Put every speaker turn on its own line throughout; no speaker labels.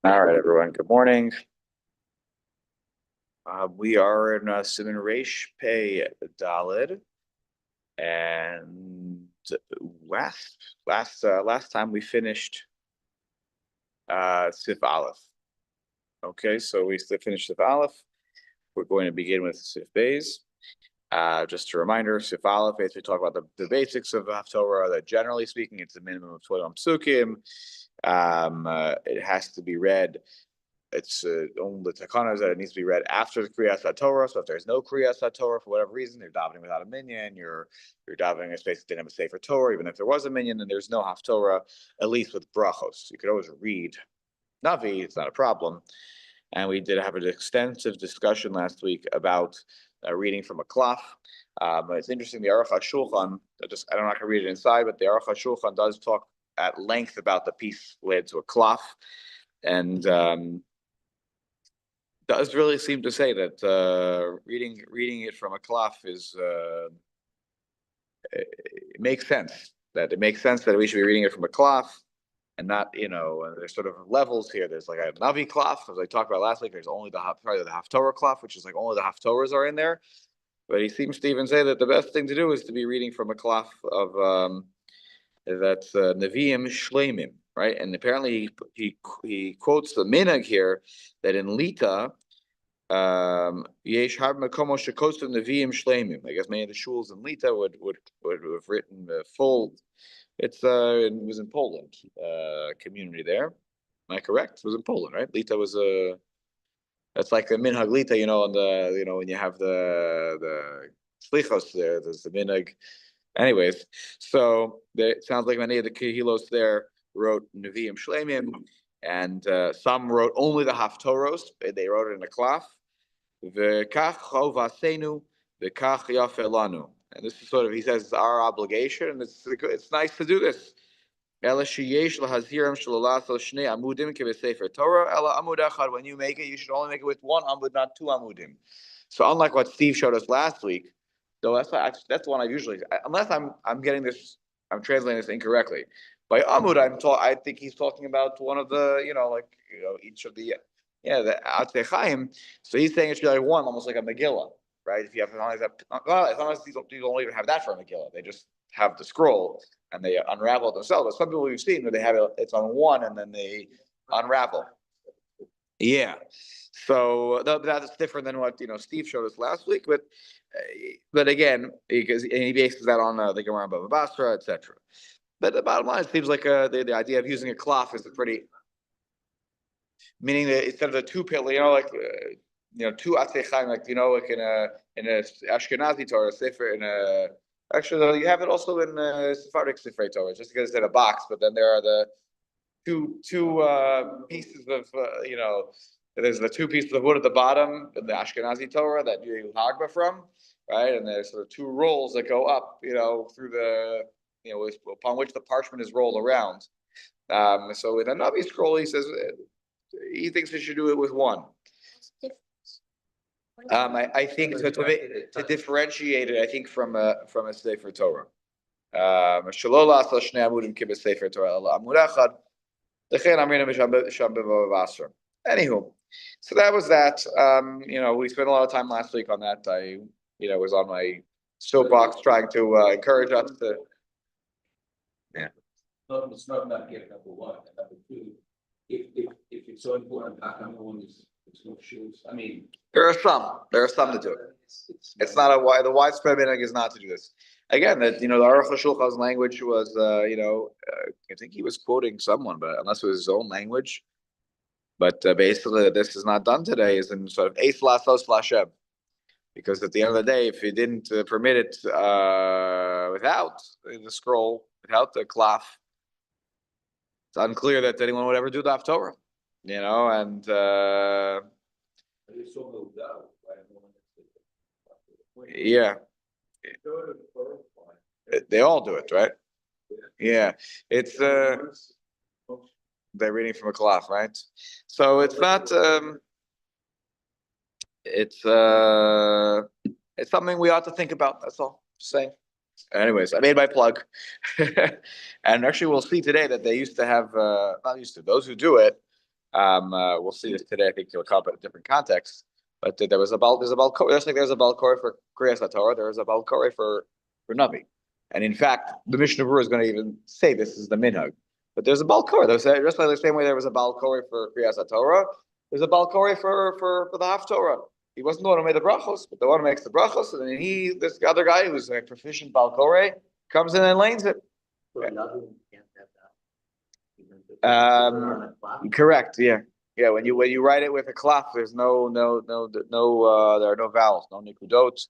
All right, everyone. Good morning. We are in Siman Reish Pei Dalid, and last time we finished Sif Aleph. Okay, so we still finished Sif Aleph. We're going to begin with Sif Beis. Just a reminder, Sif Aleph, basically talk about the basics of Haftorah. That generally speaking, it's a minimum of 12 psukim. It has to be read. It's only the takanas that it needs to be read after the Kriyas HaTorah. So if there's no Kriyas HaTorah for whatever reason, you're davening without a minyan, you're davening in a space that didn't have a Sefer Torah, even if there was a minyan, and there's no Haftorah, at least with brachos. You could always read Navi, it's not a problem. And we did have an extensive discussion last week about reading from a klaf. It's interesting, the Aruch HaShulchan, I'm not going to read it inside, but the Aruch HaShulchan does talk at length about the piece related to a klaf. And does really seem to say that reading it from a klaf is it makes sense. That it makes sense that we should be reading it from a klaf and not, there's sort of levels here. There's like a Navi klaf, as I talked about last week. There's only the Haftorah klaf, which is like only the Haftorahs are in there. But he seems to even say that the best thing to do is to be reading from a klaf of that's Nevi'im Shleimim, right? And apparently he quotes the minhag here that in Lita, Yesh Har Makomo Shekosem Nevi'im Shleimim. I guess many of the shuls in Lita would have written the full. It was in Poland, community there. Am I correct? It was in Poland, right? Lita was that's like the minhag Lita, on the when you have the slichos there, there's the minhag. Anyways, so it sounds like many of the kehilos there wrote Nevi'im Shleimim, and some wrote only the Haftoros. They wrote it in a klaf. V'kach chovasenu, v'kach yafeh lanu. And this is sort of, he says, it's our obligation, and it's nice to do this. Ela sheyesh lahaziram shalalasal shnei amudim kev'sefer Torah. Ela amud echad. When you make it, you should only make it with one amud, not two amudim. So unlike what Steve showed us last week, though that's the one I usually, unless I'm getting this, I'm translating this incorrectly. By amud, I think he's talking about one of the, each of the the Atzei Chaim. So he's saying it should be like one, almost like a Megillah, right? If you have sometimes these don't even have that for a Megillah. They just have the scroll and they unravel it themselves. But some people we've seen where they have it's on one and then they unravel. Yeah. So that's different than what Steve showed us last week, but again, because he bases that on the Gemara Bava Basra, etc. But the bottom line, it seems like the idea of using a cloth is a pretty, meaning that instead of the two pillar, two atzechayim, like like in a Ashkenazi Torah sefer, actually you have it also in Sephardic Sefer Torah, just because it's in a box. But then there are the two pieces of there's the two pieces of wood at the bottom in the Ashkenazi Torah that you hagba from, right? And there's sort of two rolls that go up, through the upon which the parchment is rolled around. So in a Navi scroll, he says he thinks they should do it with one. I think to differentiate it, I think from a Sefer Torah. Anywho, so that was that. We spent a lot of time last week on that. I was on my soapbox trying to encourage us to. Yeah.
It's not about getting number one. Number two, if it's so important, number one is it's no shoes. I mean,
there are some to do it. It's not the widespread minhag is not to do this. Again, that the Aruch HaShulchan's language was I think he was quoting someone, but unless it was his own language. But basically, this is not done today. Is in sort of eis lasos lashem, because at the end of the day, if you didn't permit it without the scroll, without the klaf, it's unclear that anyone would ever do the Haftorah, and yeah, they all do it, right? Yeah, it's they're reading from a klaf, right? So it's not. It's something we ought to think about. That's all. Just saying. Anyways, I made my plug, and actually, we'll see today that they used to have not used to those who do it. We'll see this today. I think it'll come up in a different context. But there's a balkor, just like there's a balkor for Kriyas HaTorah, there's a balkor for Navi. And in fact, the Mishnah Berurah is going to even say this is the minhag. But there's a balkor. Just like the same way there was a balkor for Kriyas HaTorah, there's a balkor for the Haftorah. He wasn't the one who made the brachos, but the one who makes the brachos, and then this other guy who's a proficient balkore comes in and lanes it. Correct. Yeah. Yeah. When you write it with a klaf, there's there are no vowels, no nikudot.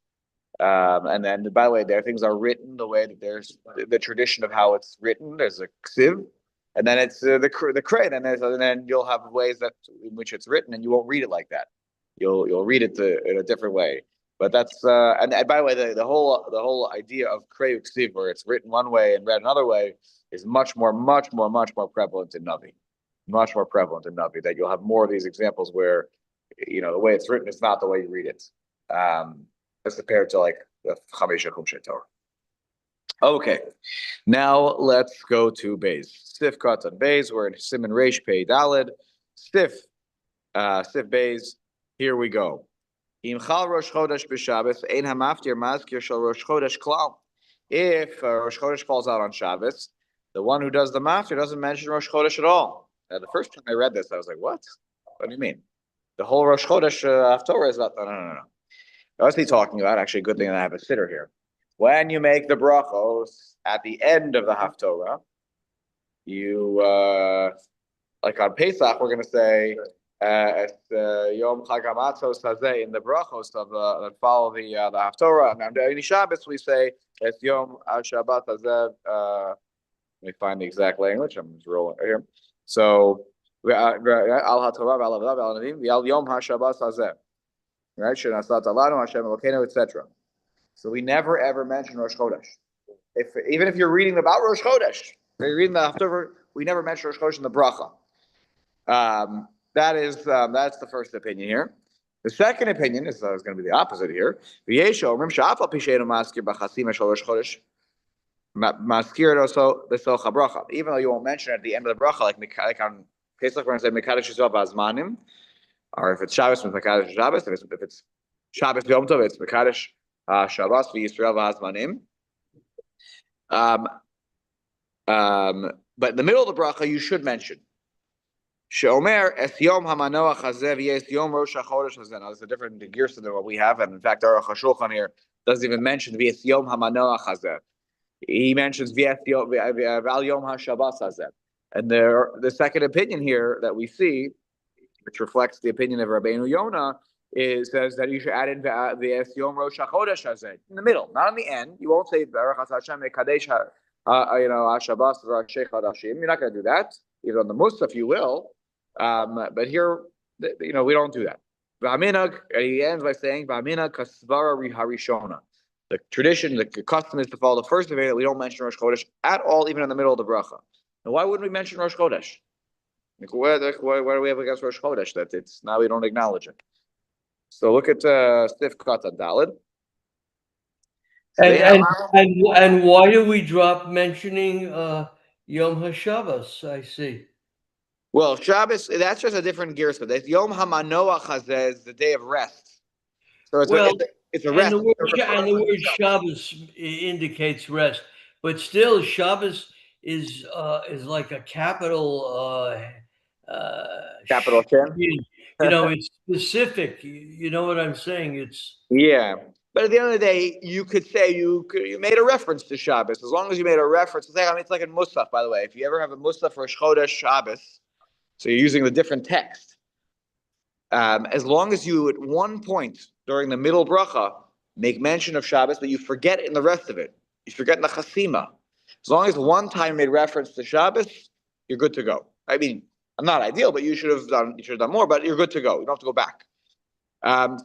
And then, by the way, things are written the way that there's the tradition of how it's written. There's a ksiv, and then it's the kray, and then you'll have ways in which it's written, and you won't read it like that. You'll read it in a different way. But that's and by the way, the whole idea of kray ksiv, where it's written one way and read another way, is much more prevalent in Navi. Much more prevalent in Navi. That you'll have more of these examples where, the way it's written is not the way you read it. As compared to like the Chamesh Chumshei Torah. Okay, now let's go to Beis. Sif Katan Beis. We're in Siman Reish Pei Daled. Sif Beis. Here we go. Im Chal Rosh Chodesh b'Shabbos ein hamaftir mazkir shel Rosh Chodesh klal. If Rosh Chodesh falls out on Shabbos, the one who does the maftir doesn't mention Rosh Chodesh at all. Now, the first time I read this, I was like, "What? What do you mean? The whole Rosh Chodesh Haftorah is about no. What's he talking about? Actually, a good thing that I have a sitter here. When you make the brachos at the end of the Haftorah, you like on Pesach, we're going to say Yom Chag HaMatzos Hazeh in the brachos of that follow the Haftorah. And on any Shabbos, we say it's Yom Shabbat Hazeh. Let me find the exact language. I'm just rolling here. So Al HaTorah, Al Avdav, Al Navim, Yom HaShabbat Hazeh. Right, etc. So we never ever mention Rosh Chodesh. Even if you're reading about Rosh Chodesh, you're reading the Haftorah, we never mention Rosh Chodesh in the bracha. That's the first opinion here. The second opinion is going to be the opposite here. Even though you won't mention it at the end of the bracha, like on Pesach, we're going to say Mekadosh Yisrael V'Azmanim. Or if it's Shabbos, it's Mekadosh Shabbos. If it's Shabbos Yom Tov, it's Mekadosh Shabbos v'Yisrael v'Hazmanim. But in the middle of the bracha, you should mention Sheomer Es Yom Hamanoach Hazeh v'Yes Yom Rosh HaChodesh Hazeh. Now, there's a different girsa than what we have, and in fact, our Shulchan here doesn't even mention v'Yes Yom Hamanoach Hazeh. He mentions v'Yes Yom V'Al Yom HaShabbos Hazeh. And the second opinion here that we see, which reflects the opinion of Rabbeinu Yonah, says that you should add in the Yom Rosh HaChodesh Hazeh in the middle, not in the end. You won't say Baruch Hashem Mekadesh HaShabbos V'Rashei Chadashim. You're not going to do that. Even on the Musaf, you will. But here, we don't do that. V'Haminag, he ends by saying V'Haminag Kasvara Harishona. The tradition, the custom is to follow the first of it. We don't mention Rosh Chodesh at all, even in the middle of the bracha. Now, why wouldn't we mention Rosh Chodesh? Why do we have against Rosh Chodesh that it's now we don't acknowledge it? So look at Sif Katan Daled.
And why do we drop mentioning Yom HaShabbos? I see.
Well, Shabbos, that's just a different gear. So that's Yom HaManoach Hazeh is the day of rest. So it's a rest.
And the word Shabbos indicates rest, but still Shabbos is like a capital
Shem.
It's specific. You know what I'm saying?
But at the end of the day, you could say you made a reference to Shabbos. As long as you made a reference, it's like in Musaf, by the way. If you ever have a Musaf for Chodesh Shabbos, so you're using the different text. As long as you at one point during the middle bracha make mention of Shabbos, but you forget in the rest of it. You forget in the chasima. As long as one time made reference to Shabbos, you're good to go. I mean, not ideal, but you should have done more, but you're good to go. You don't have to go back.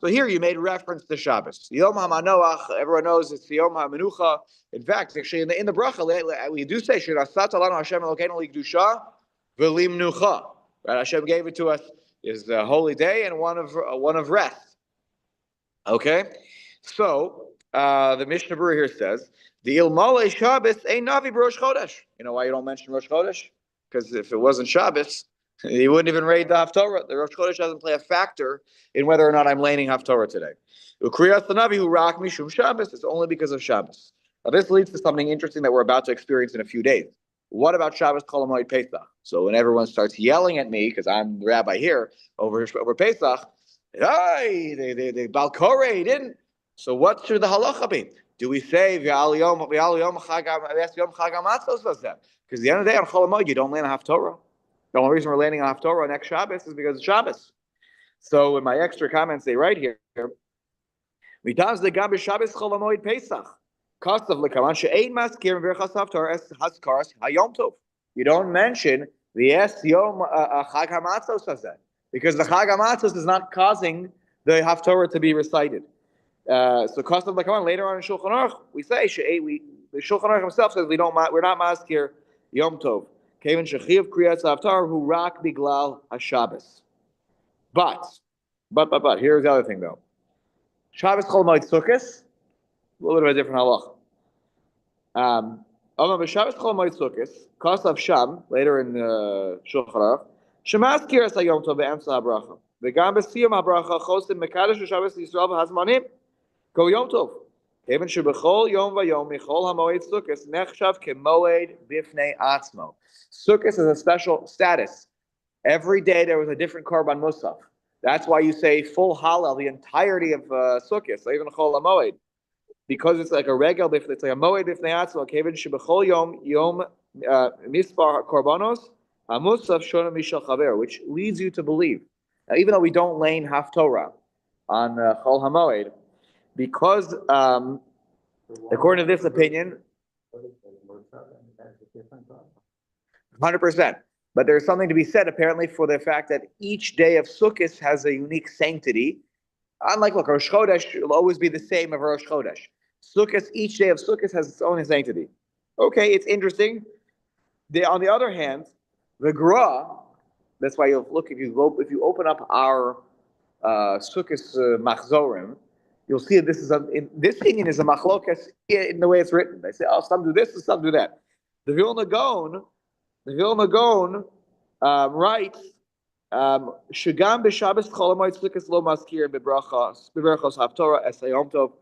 So here you made reference to Shabbos. Yom HaManoach, everyone knows it's Yom HaMenucha. In fact, actually in the bracha, we do say, Shirasat Alanu Hashem Elokeinu Likdusha V'Lim Nucha. Right? Hashem gave it to us is a holy day and one of rest. Okay? So, the Mishnah Berurah here says, the Ilmale Shabbos ain't Navi Rosh Chodesh. You know why you don't mention Rosh Chodesh? Because if it wasn't Shabbos, He wouldn't even read the Haftorah. The Rosh Chodesh doesn't play a factor in whether or not I'm laning Haftorah today. Ukriyas the Navi who rak mishum Shabbos is only because of Shabbos. Now this leads to something interesting that we're about to experience in a few days. What about Shabbos Chol Hamoed Pesach? So when everyone starts yelling at me because I'm the rabbi here over Pesach, hey, they Balkore didn't. So what should the halacha be? Do we say V'al Yom Chag Hamatzos? Because at the end of the day on Chol Hamoed you don't land a Haftorah. The only reason we're landing on Haftorah next Shabbos is because of Shabbos. So in my extra comments, they write here, "Mitaz the Gabi Shabbos Chol Hamoed Pesach Kasav lekaman she'ein maskir v'chas Haftorah es haskaras hayom tov." You don't mention the Es Yom Chag Hamatzos hazeh because the Chag Hamatzos is not causing the Haftorah to be recited. So Kasav lekaman later on in Shulchan Aruch we say the Shulchan Aruch himself says we're not maskir Yom Tov. Kevin Shechiv Kriyas Haftarah who rak biglal haShabbos. But here's the other thing though. Shabbos Chol Hamoed Sukkos, a little bit of a different halach. Shabbos Chol Hamoed Sukkos, Kasav Sham later in Shulchan Aruch, Shemas Kiras Hayom Tov be'emtza habracha. V'gam b'siyum habracha chosim mekadosh v'Shabbos Yisrael v'hazmanim ko Yom Tov. Kevin shebechol yom v'yom michol hamoed Sukkos nechshav kemoed bifnei atzmo. Sukkot is a special status. Every day there was a different korban musaf. That's why you say full halal the entirety of Sukkot, so even Chol Hamoed, because it's like a regel. It's like a moed bifnei atzmo. Kevin shebechol yom mispar korbanos hamusaf shona mishal chaver, which leads you to believe. Now, even though we don't lane Haftorah on Chol Hamoed, because according to this opinion. 100%. But there's something to be said, apparently, for the fact that each day of Sukkot has a unique sanctity. Unlike, look, Rosh Chodesh will always be the same as Rosh Chodesh. Sukkot, each day of Sukkot has its own sanctity. Okay, it's interesting. On the other hand, the Gra, that's why you look, if you open up our Sukkot Machzorim, you'll see that this opinion is a machlokas in the way it's written. They say, oh, some do this and some do that. The Vilna Gaon writes, "Shagam b'Shabbos Chol Hamoed Sukkos lo maskir b'brachos Haftorah es hayom tov."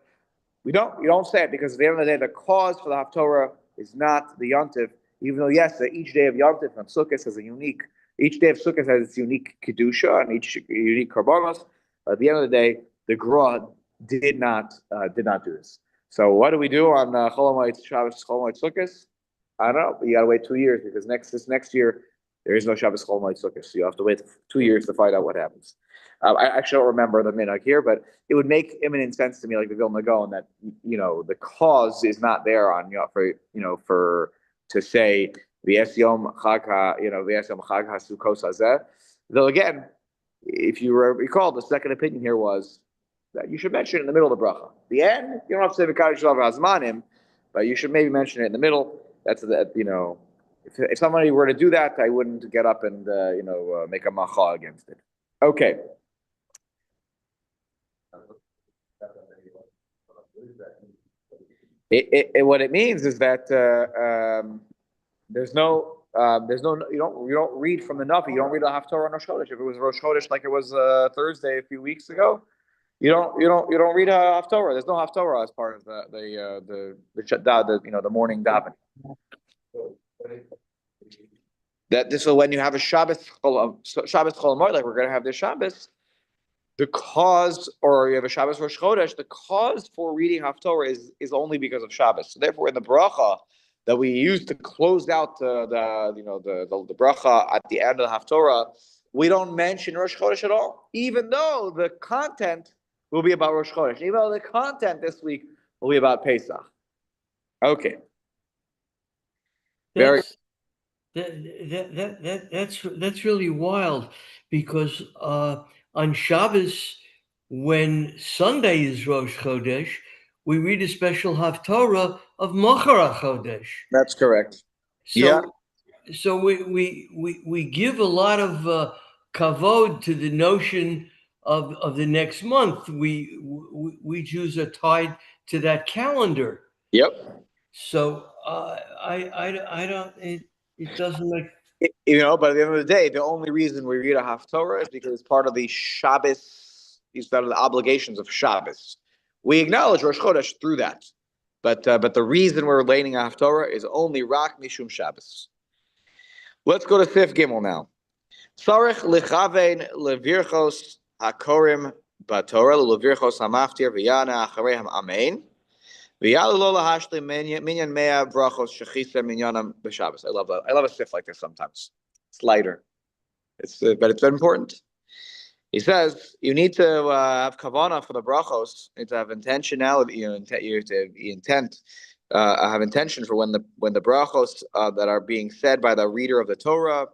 You don't say it because at the end of the day, the cause for the Haftorah is not the yontif. Even though yes, each day of yontif on Sukkos has each day of Sukkos has its unique kedusha and each unique karbanos. At the end of the day, the Gra did not do this. So what do we do on Chol Hamoed Shabbos Chol Hamoed Sukkos? I don't know. You got to wait 2 years because next year there is no Shabbos Chol Hamoed Sukkos. So you have to wait 2 years to find out what happens. I actually don't remember the minhag here, but it would make imminent sense to me, like the Vilna Gaon, that the cause is not there on for to say the Yom Chag Sukkos Hazeh. Though again, if you recall, the second opinion here was that you should mention it in the middle of the bracha. The end, you don't have to say V'kadosh Shalav Hazmanim, but you should maybe mention it in the middle. That's that. If somebody were to do that, I wouldn't get up and make a macha against it. Okay. What it means is that you don't read from the Navi. You don't read the Haftorah on Rosh Chodesh. If it was Rosh Chodesh like it was Thursday a few weeks ago, you don't read a Haftorah. There's no Haftorah as part of the morning davening. So when you have a Shabbos Chol Hamoed, like we're going to have this Shabbos, the cause, or you have a Shabbos Rosh Chodesh, the cause for reading Haftorah is only because of Shabbos. So therefore, in the bracha that we use to close out the bracha at the end of the Haftorah, we don't mention Rosh Chodesh at all, even though the content will be about Rosh Chodesh, even though the content this week will be about Pesach. Okay.
That's really wild because on Shabbos, when Sunday is Rosh Chodesh, we read a special Haftorah of Machar HaChodesh.
That's correct.
So we give a lot of kavod to the notion of the next month. We Jews are tied to that calendar.
Yep.
So I don't. It doesn't make
But at the end of the day, the only reason we read a Haftorah is because it's part of the Shabbos, it's part of the obligations of Shabbos. We acknowledge Rosh Chodesh through that. But the reason we're laying a Haftorah is only Rak Mishum Shabbos. Let's go to Sif Gimel now. Sarich lichavein levirchos hakorim batorah levirchos hamaftir v'yana achareim amen v'yalu lo lahashli minyan mea brachos shechisa minyanam b'Shabbos. I love that. I love a sif like this sometimes. It's lighter. But it's important. He says you need to have kavanah for the brachos. You need to have intentionality. You have to be intent. Have intention for when the brachos that are being said by the reader of the Torah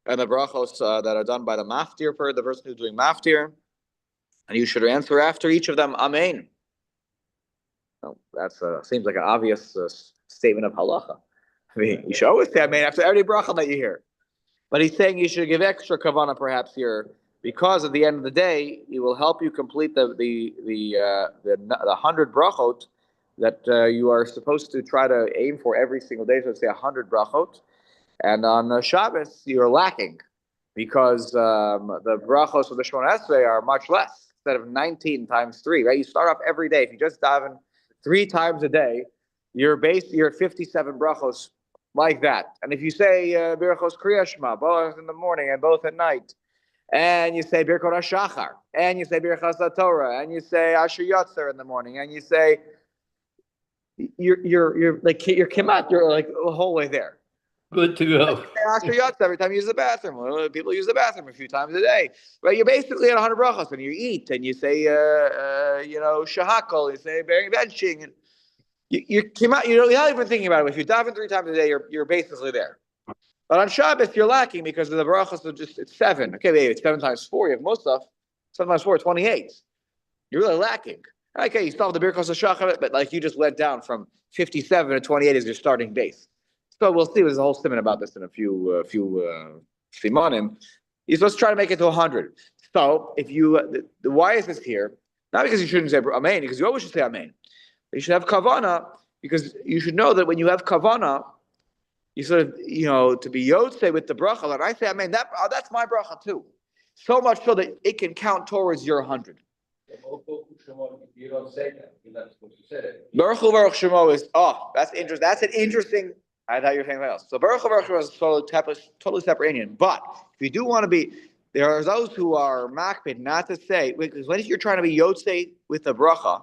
and the brachos that are done by the maftir, per the person who's doing maftir, and you should answer after each of them, Amen. Well, that seems like an obvious statement of halacha. I mean, you should always say Amen after every bracha that you hear. But he's saying you should give extra kavanah perhaps here, because at the end of the day, it will help you complete the 100 brachot that you are supposed to try to aim for every single day. So let's say 100 brachot. And on Shabbos, you're lacking because the brachos of the Shemona Esrei are much less. Instead of 19 times 3, right? You start off every day. If you just daven 3 times a day, you're at 57 brachos like that. And if you say Birchos Kriya Shema, both in the morning and both at night, and you say Birkot HaShachar, and you say Birchas HaTorah, and you say Asher Yotzer in the morning, and you say you're like you're Kimat, you're like the whole way there.
Good to go.
Asher Yotzer, every time you use the bathroom. Well, people use the bathroom a few times a day, right? You're basically at 100 brachos, and you eat, and you say Shahakol, you say bearing benching, and you Kimat. You're not even thinking about it. If you daven 3 times a day, you're basically there. But on Shabbos, you're lacking because of the brachos are it's 7. Okay, baby, it's 7 times 4. You have most stuff. 7 times 4, 28. You're really lacking. Okay, you still have the Birkos HaShachar, but like you just went down from 57 to 28 as your starting base. So we'll see. There's a whole statement about this in a few simonim. You're supposed to try to make it to 100. So if you, why is this here? Not because you shouldn't say Amen, because you always should say Amen. But you should have Kavanah, because you should know that when you have Kavanah, you sort of, to be Yotze with the bracha, and I say Amen, that's my bracha too. So much so that it can count towards your 100. Baruch Hu Baruch Shemo is, that's interesting. That's an interesting, I thought you were saying something else. So Baruch Hu Baruch Shemo is totally separate Indian. But if you do want to be, there are those who are makpid not to say, because when you're trying to be Yotze with the bracha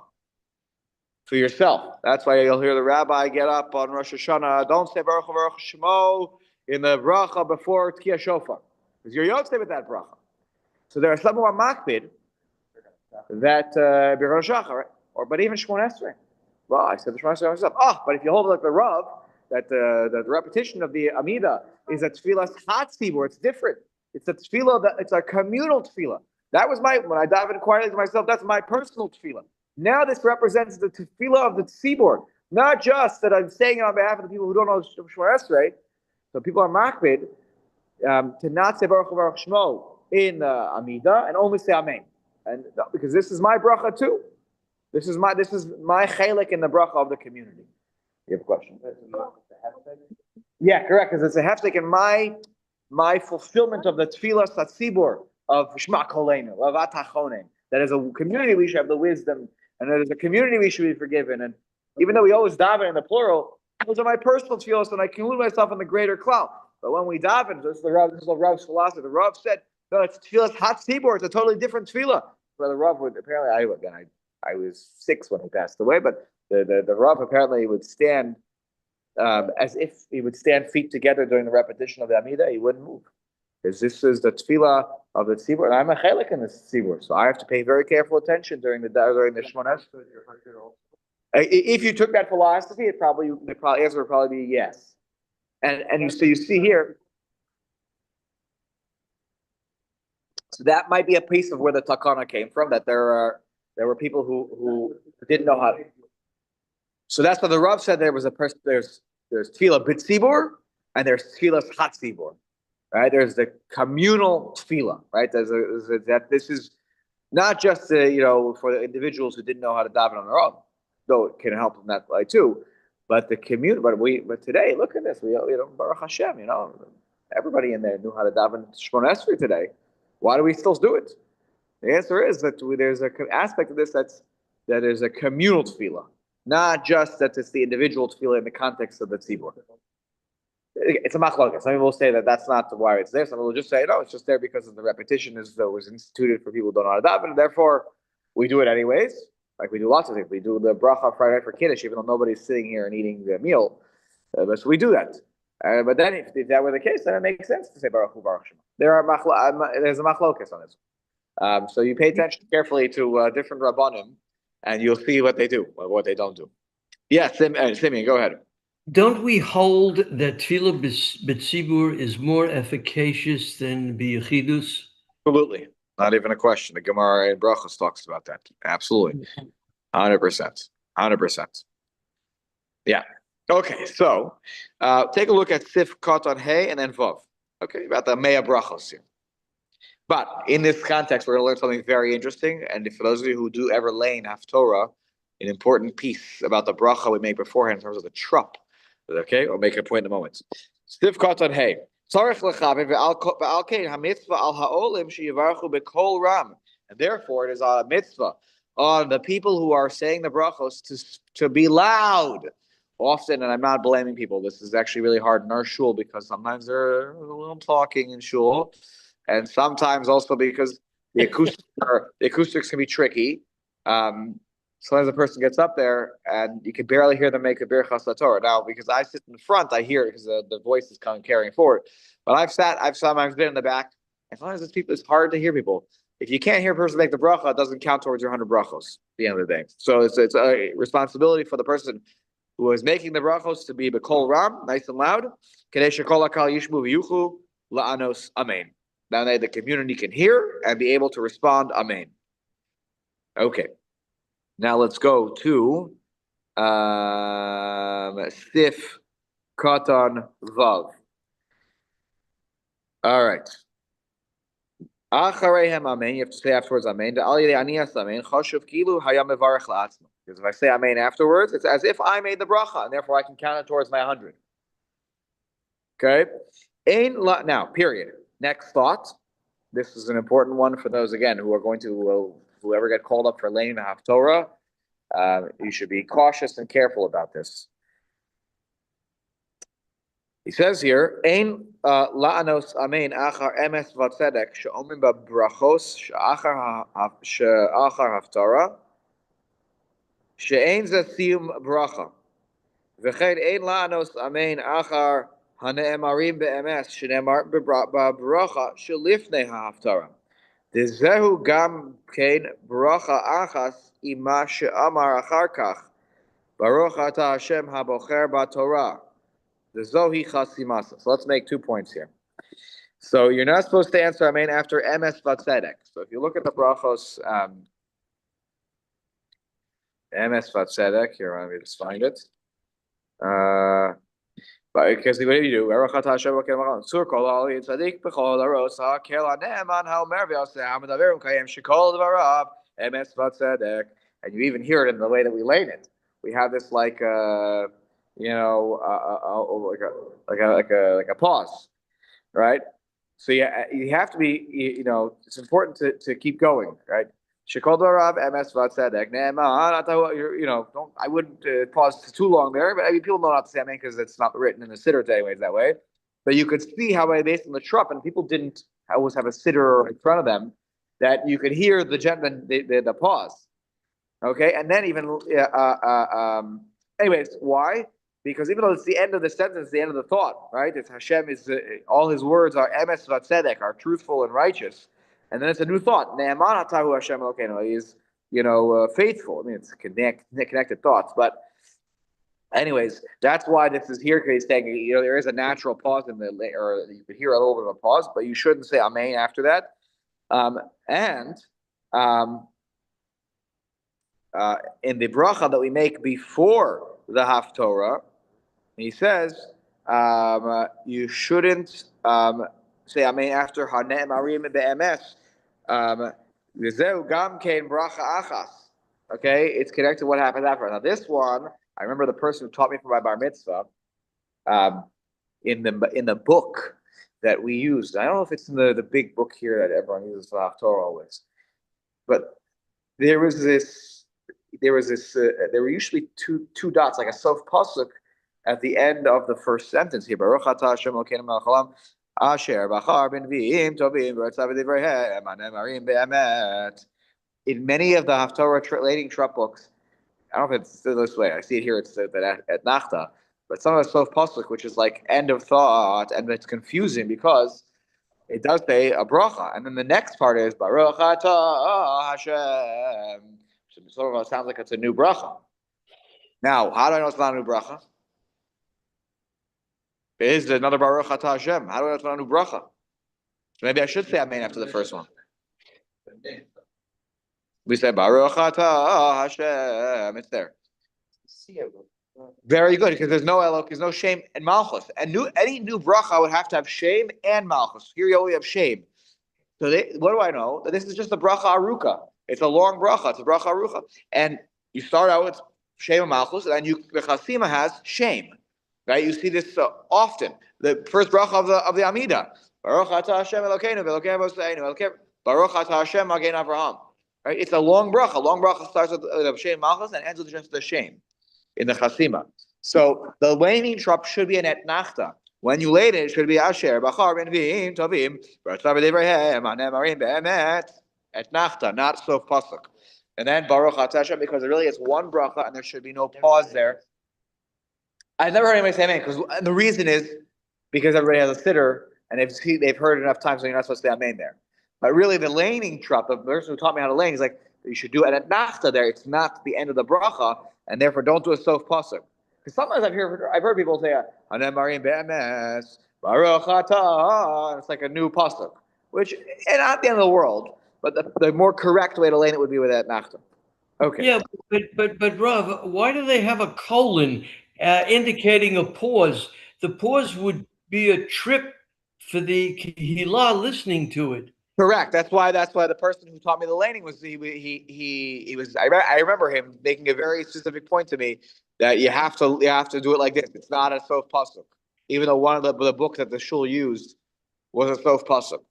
for yourself, that's why you'll hear the rabbi get up on Rosh Hashanah, don't say Baruch Hu Baruch Shemo in the bracha before Tkiyah Shofar, because you're Yotze with that bracha. So there are some who are makpid that Birkot HaShachar, right? But even Shemona Esrei. Well, I said the Shemona Esrei myself. But if you hold like the Rav, that the repetition of the Amida is a tefillah Hatzibur. It's different. It's a tefillah it's a communal tefillah. That was when I davened quietly to myself. That's my personal tefillah. Now this represents the tefillah of the tzibur, not just that I'm saying it on behalf of the people who don't know Shemona Esrei. So people are makbid to not say Baruch Hu Baruch Shemo in Amida and only say Amen. And because this is my bracha too. This is my chelik in the bracha of the community. You have a question? Yeah, correct. Because it's a hefsek in my fulfillment of the tefillah satzibur of Shema Kolenu, of Atachonen. That as a community we should have the wisdom, and that as a community we should be forgiven. And even though we always daven in the plural, those are my personal tefillahs, and I include myself in the greater cloud. But when we daven, this is the Rav's philosophy. The Rav said, no, it's tefillah Hatzibur. It's a totally different tefillah. But the Rav would apparently, I was 6 when he passed away, but the Rav apparently would stand as if he would stand feet together during the repetition of the Amida. He wouldn't move, because this is the tefillah of the tzibur, and I'm a chelik in the tzibur, so I have to pay very careful attention during the Shemona Esrei. If you took that philosophy, the answer would probably be yes. And you see here. So that might be a piece of where the takana came from. That there were people who didn't know how to. So that's what the Rav said. There was a person. There's tefillah b'tzibur and there's tefillah hatzibur, right? There's the communal tefillah, right? That this is not just for the individuals who didn't know how to daven on their own, though it can help in that way too. But the community. But today, look at this. We Baruch Hashem, Everybody in there knew how to daven Shemona Esrei today. Why do we still do it? The answer is that there's an aspect of this that is a communal tefillah, not just that it's the individual tefillah in the context of the tzibur. It's a machlokas. Some people will say that that's not why it's there. Some people will just say, no, it's just there because of the repetition as though it was instituted for people who don't know how to daven, and therefore we do it anyways. Like we do lots of things. We do the bracha Friday night for Kiddush, even though nobody's sitting here and eating the meal. But so we do that. But then if that were the case, then it makes sense to say Baruch Hu Baruch Shema. There's a machlokas on this. So you pay attention carefully to different rabbanim, and you'll see what they do or what they don't do. Yes, Simeon, go ahead.
Don't we hold that tefillah b'tzibur is more efficacious than b'yechidus?
Absolutely, not even a question. The Gemara in Brachos talks about that. Absolutely, 100%. Yeah. Okay, so take a look at Sif Katan Hey and then Vav. Okay, about the Mea Brachos here. But in this context, we're going to learn something very interesting. And for those of you who do ever lane Haftorah, an important piece about the bracha we make beforehand in terms of the trup. Okay, I'll make a point in a moment. Sif Katan Hey. And therefore, it is a mitzvah on the people who are saying the brachos to be loud. Often, and I'm not blaming people, this is actually really hard in our shul because sometimes they're a little talking in shul, and sometimes also because the acoustics can be tricky. Sometimes a person gets up there and you can barely hear them make a birchas laTorah. Now, because I sit in the front, I hear it because the voice is coming carrying forward. But I've sometimes been in the back, and sometimes it's hard to hear people. If you can't hear a person make the bracha, it doesn't count towards your 100 brachos at the end of the day. So it's a responsibility for the person who is making the brachos to be b'kol ram, nice and loud. Kadesh kol hakal yishmu v'yuchu la'anos amen. Now the community can hear and be able to respond amen. Okay. Now let's go to Sif Katan Vav. All right. Achareihem amen. You have to say afterwards amen. Because if I say amen afterwards, it's as if I made the bracha, and therefore I can count it towards my 100. Okay? Now, period. Next thought. This is an important one for those, again, who are going to, whoever get called up for laying the Haftorah, you should be cautious and careful about this. He says here, Ein la'anos amen achar emes v'tzedek she'omrim b'brachos she'achar Haftarah she'ein ze siyum bracha v'chein ein la'anos amen achar hane'emarim be'emes she'nemar b'bracha she'lifnei ha'haftarah dezehu gam kein bracha achas ima she'amar achar kach baruch ata Hashem habocher b'torah. The Zohi Chasimasa. So let's make 2 points here. So you're not supposed to answer amen after emes vatzedek. So if you look at the brachos, emes vatzedek, here, let me just find it. But because what do you do? And you even hear it in the way that we laid it. We have this like like a pause, right? So you have to be, it's important to keep going, right? Shekol darav emes vatzedek ne'eman. I wouldn't pause too long there, but I mean, people know not to say amen because it's not written in the siddur anyways that way. But you could see how based on the trup, and people didn't always have a siddur in front of them, that you could hear the pause. Okay, and then even anyways, why? Because even though it's the end of the sentence, the end of the thought, right? It's Hashem is all His words are emes vatzedek, are truthful and righteous, and then it's a new thought. Ne'eman atahu Hashem Elokeinu. He is, faithful. I mean, it's connected thoughts, but anyways, that's why this is here. Because he's saying, there is a natural pause in or you could hear a little bit of a pause, but you shouldn't say amen after that. In the bracha that we make before the Haftorah, he says you shouldn't say amen after Hane'em Arim be'emes. V'zeu gam kein bracha achas. Okay, it's connected to what happens after. Now this one, I remember the person who taught me for my bar mitzvah in the book that we used. I don't know if it's in the big book here that everyone uses for Haftorah always, but there was this, there were usually two dots, like a sof pasuk at the end of the first sentence here. Baruch atah Hashem Elokeinu melech haolam, asher bachar b'neviim tovim v'ratzav v'divrei marim be'emet. In many of the Haftorah translating Trupp books, I don't know if it's still this way. I see it here. It's at Nachta, but some of the Sof Pasuk, which is like end of thought, and it's confusing because it does say a bracha, and then the next part is Baruch Atah Hashem. So it sort of sounds like it's a new bracha. Now, how do I know it's not a new bracha? It is another Baruch Atah Hashem. How do I know it's not a new bracha? So maybe I should say Amen after the first one. We say Baruch Atah Hashem. It's there. Very good, because there's no elok, there's no shame and malchus. And any new bracha would have to have shame and malchus. Here you only have shame. So what do I know? That this is just a bracha aruka. It's a long bracha. It's a bracha aruka. And you start out with shame and malchus, and then the chasima has shame. Right? You see this often. The first bracha of the Amida. Baruch Atah Hashem Elokeinu v'Elokei Avoseinu. Baruch Atah Hashem Magen Avraham. Right? It's a long bracha. Long bracha starts with shame malchus and ends with just the shame in the chasima. So the waning trap should be an etnachta. When you lay it should be asher bachar b'neviim tovim v'ratzav v'divrei marim be'emet. Etnachta, not sof pasuk. And then Baruch Atah Hashem, because it really is one bracha and there should be no pause there. I've never heard anybody say amen, because the reason is because everybody has a sitter and they've heard it enough times, so you're not supposed to say amen there. But really, the laning trap, the person who taught me how to lane, is like, you should do an etnachta there. It's not the end of the bracha, and therefore don't do a sof pasuk. Because sometimes I've heard people say, "Hanem marim be'emes, baruch atah." It's like a new pasuk, which and not the end of the world, but the more correct way to lane it would be with etnachta. Okay.
Yeah, but Rav, why do they have a colon indicating a pause? The pause would be a trip for the kehillah listening to it.
Correct. That's why the person who taught me the laning was he was. I remember him making a very specific point to me that you have to do it like this. It's not a sof pasuk, even though one of the books that the shul used was a sof pasuk.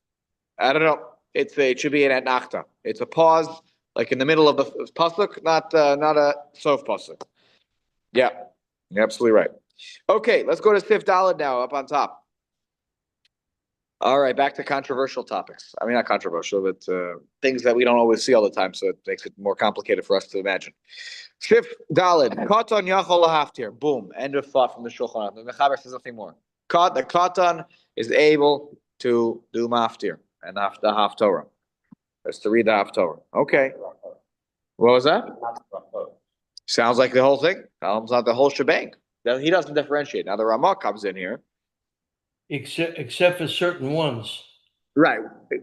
I don't know. It should be an etnachta. It's a pause, like in the middle of the pasuk, not a sof pasuk. Yeah, you're absolutely right. Okay, let's go to Sif Daled now, up on top. All right, back to controversial topics. I mean, not controversial, but things that we don't always see all the time, so it makes it more complicated for us to imagine. Sif Daled, Katan Yachol Lahaftir. Boom, end of thought from the Shulchan Aruch. The Mechaber says nothing more. The Katan is able to do Maftir and the Haftorah. That's to read the Haftorah. Okay. What was that? Sounds like the whole thing. Sounds like the whole shebang. He doesn't differentiate. Now the Ramah comes in here.
Except for certain ones.
Right,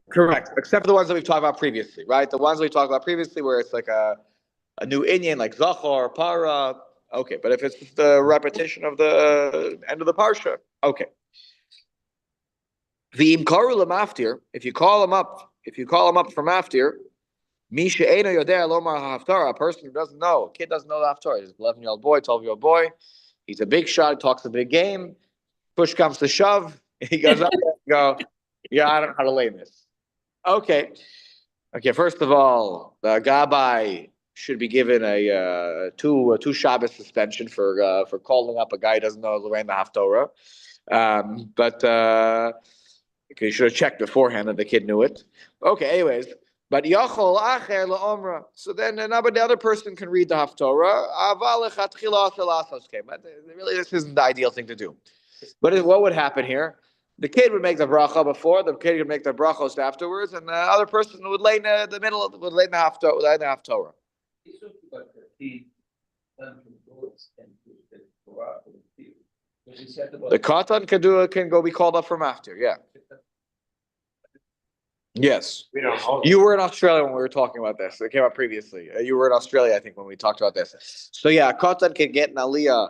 correct. Except for the ones that we've talked about previously, right? The ones we talked about previously where it's like a new Inyan, like Zachor, Para. Okay, but if it's the repetition of the end of the Parsha, okay. The Imkaru Lamaftir, if you call him up for Maftir, Misha Eino Yodea Lomar Haftarah, a person who doesn't know, a kid doesn't know the Haftarah. He's an 11-year-old boy, 12-year-old boy. He's a big shot, he talks a big game. Push comes to shove, he goes up there and go, yeah, I don't know how to lay this. Okay, first of all, the Gabbai should be given a two Shabbos suspension for calling up a guy who doesn't know the Haftorah. But you should have checked beforehand that the kid knew it. Okay, anyways, but Yachol Acher LaOmra. So then the other person can read the Haftorah. But really, this isn't the ideal thing to do. But what would happen here? The kid would make the bracha before, the kid would make the brachos afterwards, and the other person would lay in the middle, would lay in the Haftorah. The katan can go be called up from after, yeah. Yes. You were in Australia when we were talking about this. It came up previously. You were in Australia, I think, when we talked about this. So yeah, katan can get an aliyah.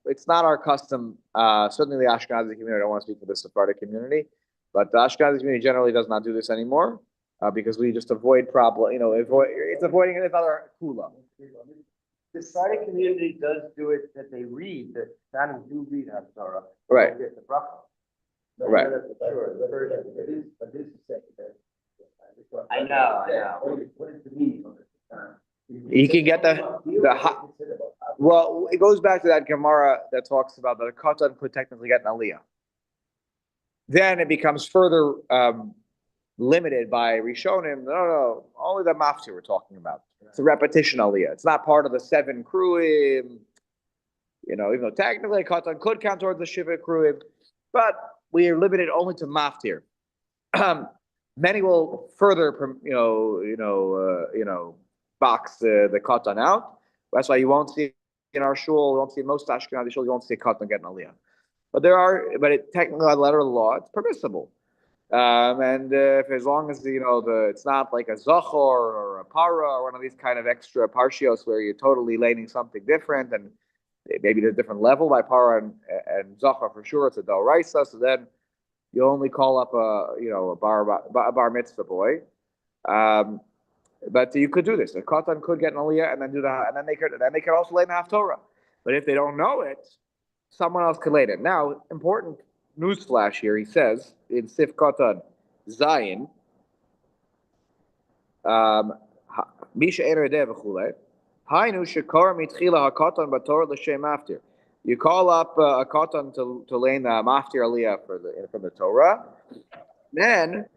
It's not our custom. Certainly the Ashkenazi community, I don't want to speak for the Sephardic community, but the Ashkenazi community generally does not do this anymore because we just avoid problem. It's avoiding another kula.
The Sephardic community does do it that they read, the Sanim do read Haftarah.
Right.
Get the bracha.
Right.
I know.
What is the meaning of it?
You can get well, it goes back to that Gemara that talks about that a katan could technically get an aliyah. Then it becomes further limited by Rishonim. No, only the maftir we're talking about. It's a repetition aliyah. It's not part of the 7 kruim. Even though technically a katan could count towards the shiva kruim, but we are limited only to maftir. Many will further, box the katan out. That's why you won't see in our shul, you won't see in most Ashkenazi shul, you won't see a katan getting aliyah. But technically, by the letter of the law, it's permissible. And if as long as it's not like a zachor or a para or one of these kind of extra parshios where you're totally laning something different, and maybe there's a different level by para and zachor for sure, it's a daraisa. So then you only call up a bar mitzvah boy. But you could do this. A katan could get an aliyah and then do that, and then they could also lay in haftorah. But if they don't know it, someone else could lay it. Now, important newsflash here. He says in Sif Katan Zayin, Misha Eredeh v'chulei, Hainu shekar mitchila hakatan batorah l'shem maftir. You call up a katan to lay in the maftir aliyah from the Torah. Then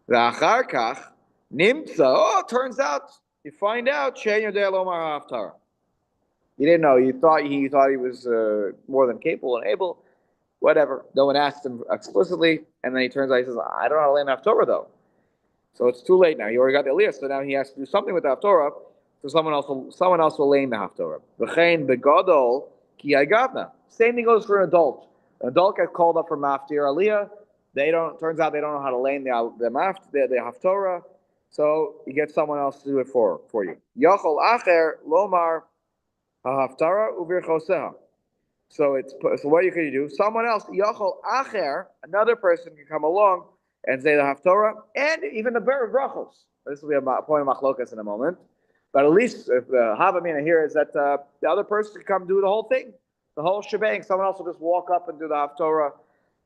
v'achar kach nimtza. Turns out you find out shein yodeh lomar haftarah. You didn't know. You thought he was more than capable and able. Whatever. No one asked him explicitly, and then he turns out he says, "I don't know how to lay in Haftorah though." So it's too late now. He already got the aliyah, so now he has to do something with the Haftorah. So someone else will lay in the Haftorah. V'chein begadol ki agavna. Same thing goes for an adult. An adult gets called up for maftir aliyah. Turns out they don't know how to lay in the Haftorah. So you get someone else to do it for you. Yachol acher lomar. Haftara uvir choseha. So what you can do? Someone else, yachol acher, another person can come along and say the haftarah and even the brachos. This will be a point of machlokas in a moment. But at least if the havamina here is that the other person can come do the whole thing, the whole shebang. Someone else will just walk up and do the haftarah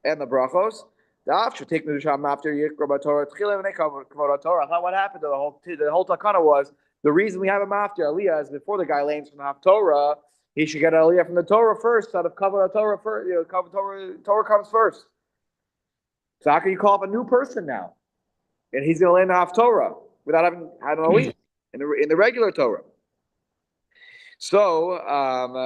and the brachos. The af should take midusham after yikra Torah. I thought what happened to the whole takana was. The reason we have him after aliyah is before the guy lanes from the Haftorah, he should get aliyah from the Torah first, out of kavod Torah first. Torah comes first. So how can you call up a new person now, and he's going to lay in the Haftorah without having had an aliyah in the regular Torah? So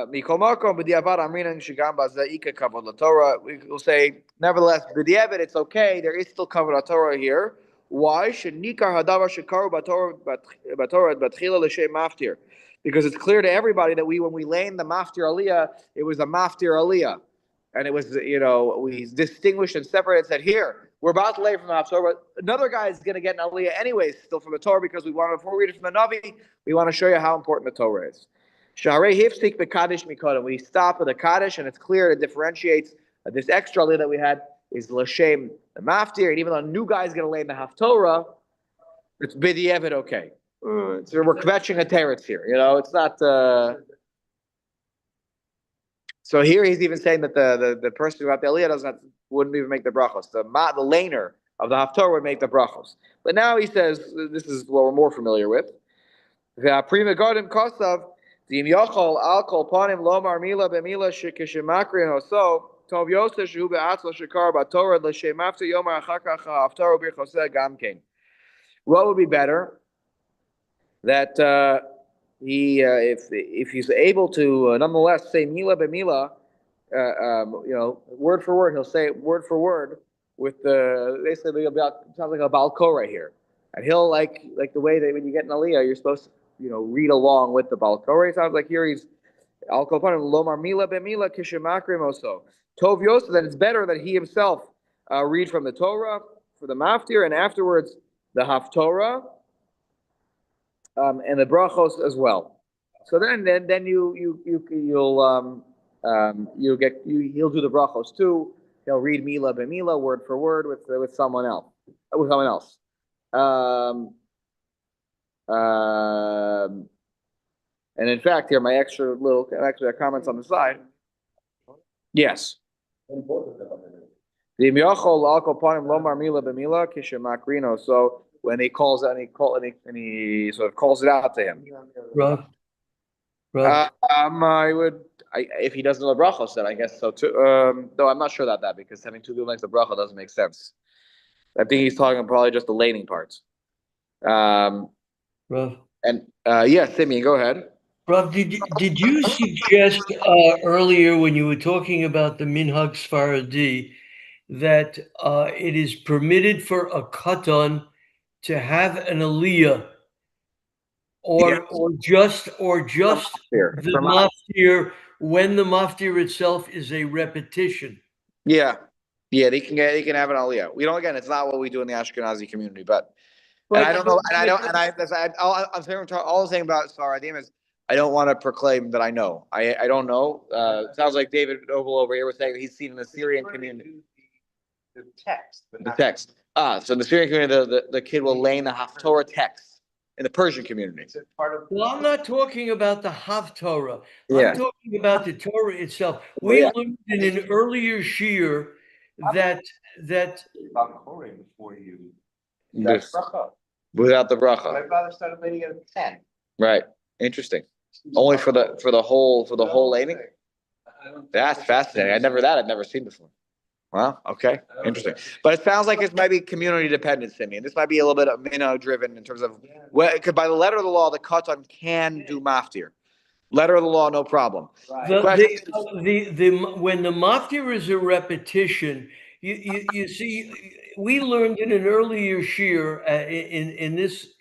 mikol makom b'diavad amrinan shigam b'zaika kavod Torah. We will say nevertheless b'diavad it's okay. There is still kavod Torah here. Why should nikar hadavar shekaru b'Torah batchila l'shem maftir? Because it's clear to everybody that when we lay in the maftir aliyah, it was a maftir aliyah, and it was we distinguished and separated. Said here we're about to lay from the Haftorah, but another guy is going to get an aliyah anyways, still from the Torah, because before we read it from the Navi, we want to show you how important the Torah is. Sharei hifsik b'kadish mikodim. We stop with a kaddish, and it's clear it differentiates this extra aliyah that we had. Is l'shem the maftir, and even though a new guy is going to lay in the haftorah, it's b'diavad okay. So we're kvetching a teretz here, it's not. So here he's even saying that the person who got the aliyah wouldn't even make the brachos. The laner of the haftorah would make the brachos. But now he says this is what we're more familiar with. The prima garden kosav the yachol al kol panim lomar mila b'mila shekishemakri and oso. Tov Yosef Shu be'atzlo shekar b'Torah l'shem after yomar achar kach haftarah b'choseh gamkein. What would be better? That if he's able to nonetheless say mila b'mila, word for word, he'll say it word for word with basically sounds like a balkora here, and he'll like the way that when you get an aliyah, you're supposed to read along with the balkora. It sounds like here he's al kol panim lomar mila b'mila kishemakrim oso. Tov Yosef, then it's better that he himself read from the Torah for the maftir, and afterwards the haftorah and the brachos as well. So then he'll do the brachos too. He'll read mila b'mila word for word with someone else. And in fact, here my extra comments on the side. Yes. V'im yochol al kol panim lomar mila b'mila kishemakrino. So when he calls out and he sort of calls it out to him.
Rav, Rav.
If he doesn't know the brachos, then I guess so too. Though I'm not sure about that because having two people next to bracha doesn't make sense. I think he's talking probably just the laning parts.
Rav.
Yeah, Simeon, go ahead.
Rav, did you suggest earlier when you were talking about the Minhag Sfaradi that it is permitted for a katan to have an aliyah, or just
Here.
the maftir when the maftir itself is a repetition?
Yeah, they can have an aliyah. We don't again. It's not what we do in the Ashkenazi community, but and I don't know, I'm saying all I'm saying about Sfaradim is I don't want to proclaim that I know. I don't know. It sounds like David Oval over here was saying he's seen in the Syrian community.
The text.
The text. So in the Syrian community, the kid will lay in the Haftorah text in the Persian community.
It's a part of.
Well, I'm not talking about the Haftorah.
Yeah.
I'm talking about the Torah itself. We learned in an earlier shiur that
About Korah before you.
This-
That's bracha.
Without the bracha.
My father started leading it at 10.
Right. Interesting. Only for the whole laning? That's fascinating. I'd never seen before. Wow. Okay. Interesting. But it sounds like it might be community dependent, Simeon. This might be a little bit of minnow driven in terms of because by the letter of the law, the katan can do maftir. Letter of the law, no problem.
when the maftir is a repetition, you see, we learned in an earlier shiur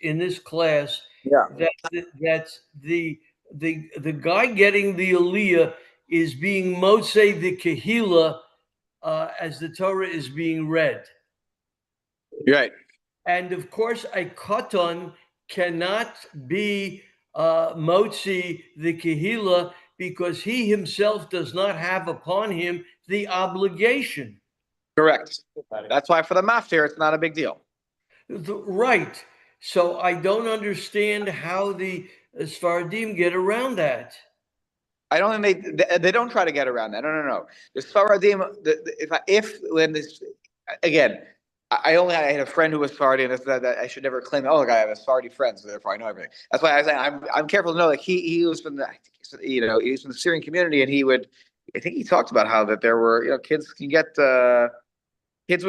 in this class
Yeah.
that the guy getting the aliyah is being motzei the kehila as the Torah is being read.
You're right.
And of course, a katan cannot be motzi the kehila because he himself does not have upon him the obligation.
Correct. That's why for the maftir, it's not a big deal.
Right. So I don't understand how the Sfaradim get around that.
I don't think they don't try to get around that. No. The Sfaradim, again, I had a friend who was Sephardi, and that I should never claim. Oh, look, I have a Sephardi friend, so therefore I know everything. That's why I say I'm careful to know. Like he was from he's from the Syrian community, and I think he talked about how that there were kids would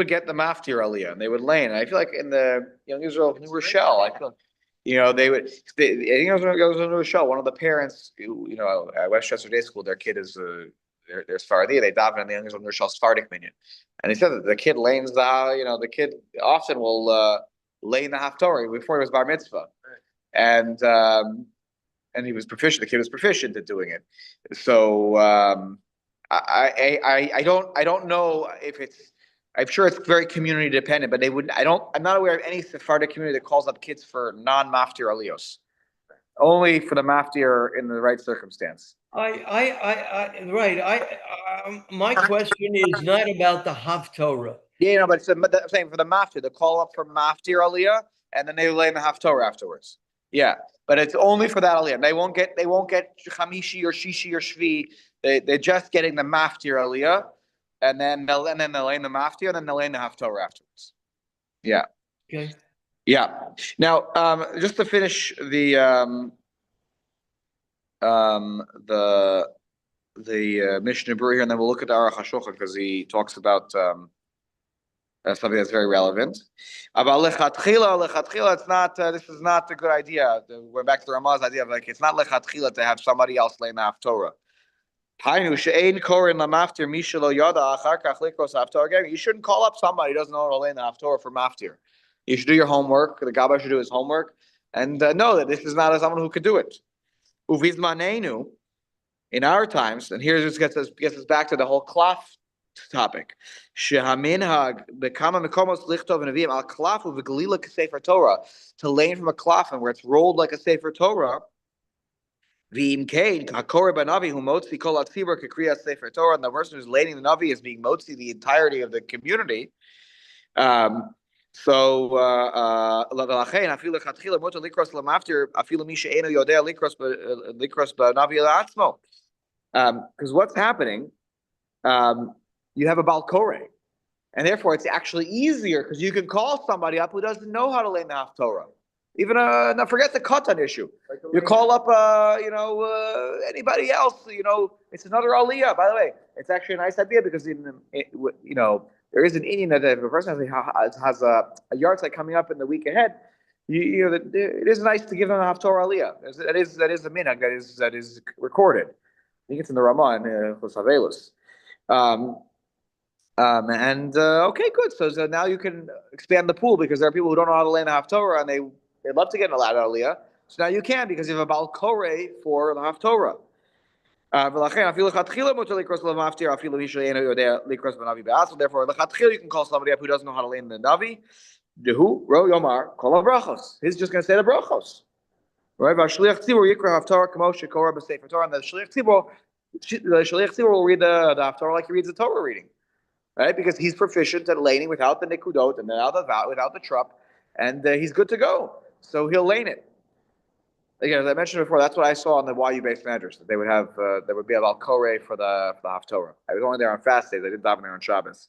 get the maftir aliyah, and they would lay. And I feel like in the Israel, New Rochelle, I feel. I think it was in New Rochelle. One of the parents, at Westchester Day School, their kid is they're Sephardi. They daven in the New Rochelle Sephardic minyan, and he said that the kid lays the kid often will lay in the Haftorah before he was bar mitzvah, and he was proficient. The kid was proficient at doing it. So I don't know if it's. I'm sure it's very community dependent, but I'm not aware of any Sephardic community that calls up kids for non-maftir aliyos. Only for the maftir in the right circumstance.
Right. My question is not about the Haftorah.
Yeah, but I'm saying for the maftir, they call up for maftir aliyah, and then they lay in the Haftorah afterwards. Yeah, but it's only for that aliyah. They won't get chamishi or shishi or shvi. They're just getting the maftir aliyah. And then they'll lay in the maftir, and then they'll lay in the haftorah afterwards. Yeah.
Okay.
Yeah. Now, just to finish the Mishnah Berurah here, and then we'll look at the Aruch HaShulchan because he talks about something that's very relevant. About lechatchila, it's not. This is not a good idea. We're back to the Ramah's idea of it's not lechatchila to have somebody else lay in the haftorah. You shouldn't call up somebody who doesn't know how to lay in the haftorah for maftir. You should do your homework. The Gabbai should do his homework and know that this is not someone who could do it. Uvizmanenu, in our times, and here this gets us back to the whole klaf topic. Shehaminhag bekama mekomos lichtov nevim al klafu v'gelila k'sefer Torah, to lay from a klaf where it's rolled like a sefer Torah. And the person who's laying the Navi is being motzi the entirety of the community. So because what's happening? You have a balkore, And therefore, it's actually easier because you can call somebody up who doesn't know how to learn the Haftorah. Even now forget the katan issue. You call up, anybody else. It's another aliyah. By the way, it's actually a nice idea because there is an Indian that if a person has a yard coming up in the week ahead, it is nice to give them a haftorah aliyah. That is a minhag that is recorded. I think it's in the Ramah in Chosavelus. Okay, good. So now you can expand the pool because there are people who don't know how to learn the haftorah and they'd love to get a lot of aliyah. So now you can because you have a bal koreh for the haftorah. Therefore, you can call somebody up who doesn't know how to learn the navi. He's just going to say the brachos. Right? And the shliach tzibur will read the haftarah like he reads the Torah reading. Right? Because he's proficient at laning without the nikudot and without the trup, and he's good to go. So he'll lane it. Again, as I mentioned before, that's what I saw on the YU-based medrash, that they would have there would be a Bal Koreh for the Haftorah. I was only there on fast days. I didn't daven there on Shabbos,